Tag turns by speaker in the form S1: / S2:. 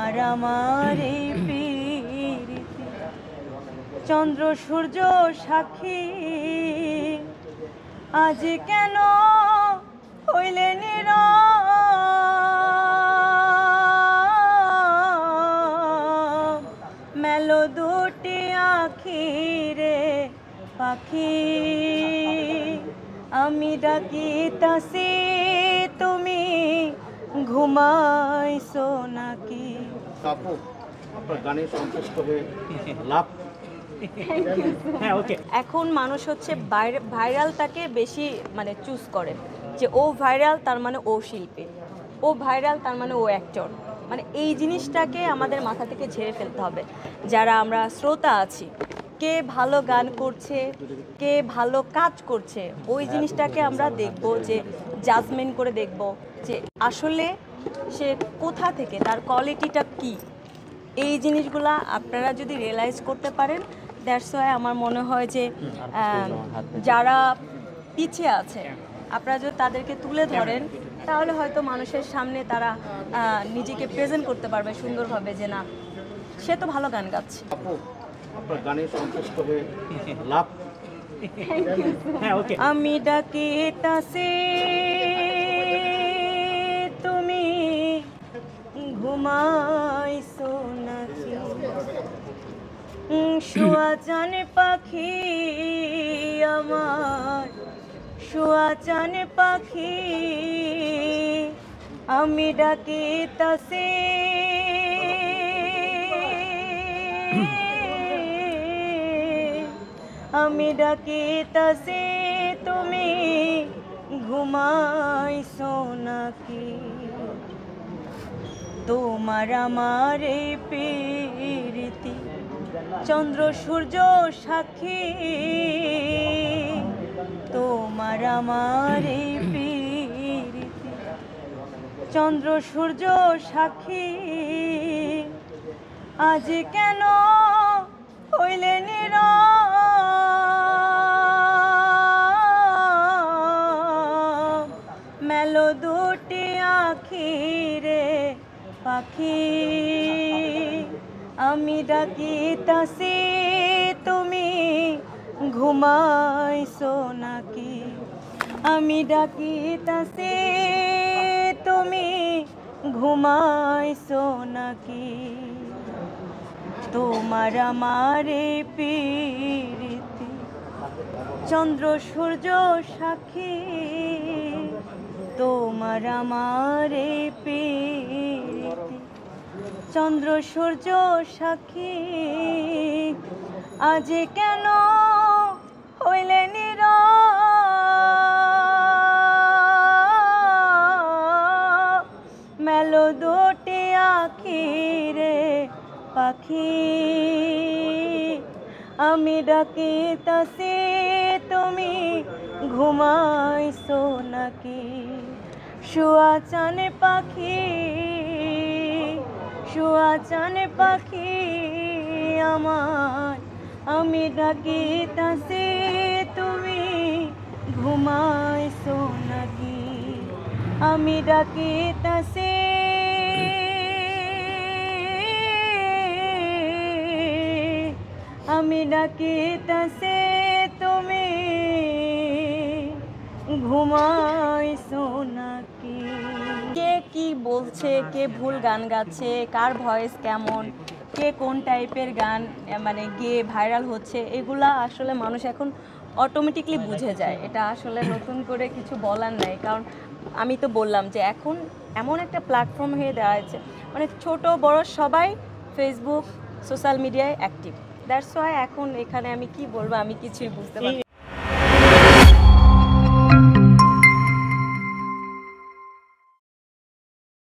S1: তোমার আমার এই প্রীতি চন্দ্র সূর্য সাক্ষী আজ কেন হইলে নীরব মেলো দুটি আখি রে পাখি আমি ডাকিতাছি তুমি ঘুমাইছো নাকি?
S2: আপু আপনার গানে সন্তুষ্ট হয়ে লাভ।
S1: এখন মানুষ হচ্ছে ভাইরালটাকে বেশি মানে চুজ করে যে ও ভাইরাল তার মানে ও শিল্পী, ও ভাইরাল তার মানে ও অ্যাক্টর। মানে এই জিনিসটাকে আমাদের মাথা থেকে ঝেড়ে ফেলতে হবে। যারা আমরা শ্রোতা আছি, কে ভালো গান করছে, কে ভালো কাজ করছে, ওই জিনিসটাকে আমরা দেখব, যে জাজমেন্ট করে দেখব যে আসলে সে কোথা থেকে, তার কোয়ালিটিটা কি। এই জিনিসগুলা আপনারা যদি রিয়েলাইজ করতে পারেন, দ্যাটস ওয়াই আমার মনে হয় যে যারা পিছিয়ে আছে আপনারা যদি তাদেরকে তুলে ধরেন, তাহলে হয়তো মানুষের সামনে তারা নিজেকে প্রেজেন্ট করতে পারবে সুন্দরভাবে, যে না সে তো ভালো গান গাচ্ছে।
S2: আপু আপনার গানে সন্তুষ্ট হয়ে লাভ।
S1: আমি ডাকিতাছি তুমি ঘুমাইছো নাকি? শোয়া জানে পাখি আমার, শোয়া জানে পাখি আমি ডাকিতাছি আমি ডাকিতাছি তুমি ঘুমাইছো নাকি? তোমার আমার এই প্রীতি চন্দ্র সূর্য সাক্ষী, তোমার আমার এই প্রীতি চন্দ্র সূর্য সাক্ষী আজ কেন হইলে নীরব মেলো দুটি আখি রে পাখি আমি ডাকিতাছি তুমি ঘুমাইছো নাকি? আমি ডাকিতাছি তুমি ঘুমাইছো নাকি? তোমার আমার এই প্রীতি চন্দ্র সূর্য সাক্ষী, তোমার আমার এই প্রীতি চন্দ্র সূর্য সাক্ষী আজ কেন হইলে নীরব মেলো দুটি আখি রে পাখি আমি ডাকিতাছি তুমি ঘুমাইছো নাকি? শোয়া জানে পাখি, শোয়া জানে পাখি আমার আমি ডাকিতাছি তুমি ঘুমাইছো নাকি? আমি ডাকিতাছি আমি ডাকিতাছি তুমি ঘুমাইছো নাকি? কে কি বলছে, কে ভুল গান গাচ্ছে, কার ভয়েস কেমন, কে কোন টাইপের গান মানে গেয়ে ভাইরাল হচ্ছে, এগুলা আসলে মানুষ এখন অটোমেটিকলি বুঝে যায়। এটা আসলে নতুন করে কিছু বলার নাই, কারণ আমি তো বললাম যে এখন এমন একটা প্ল্যাটফর্ম হয়ে দাঁড়াচ্ছে, মানে ছোট বড় সবাই ফেসবুক সোশ্যাল মিডিয়ায় অ্যাক্টিভ। দ্যাটস ওয়াই এখন এখানে আমি কি বলবো, আমি কিছুই বুঝতে পারছি না।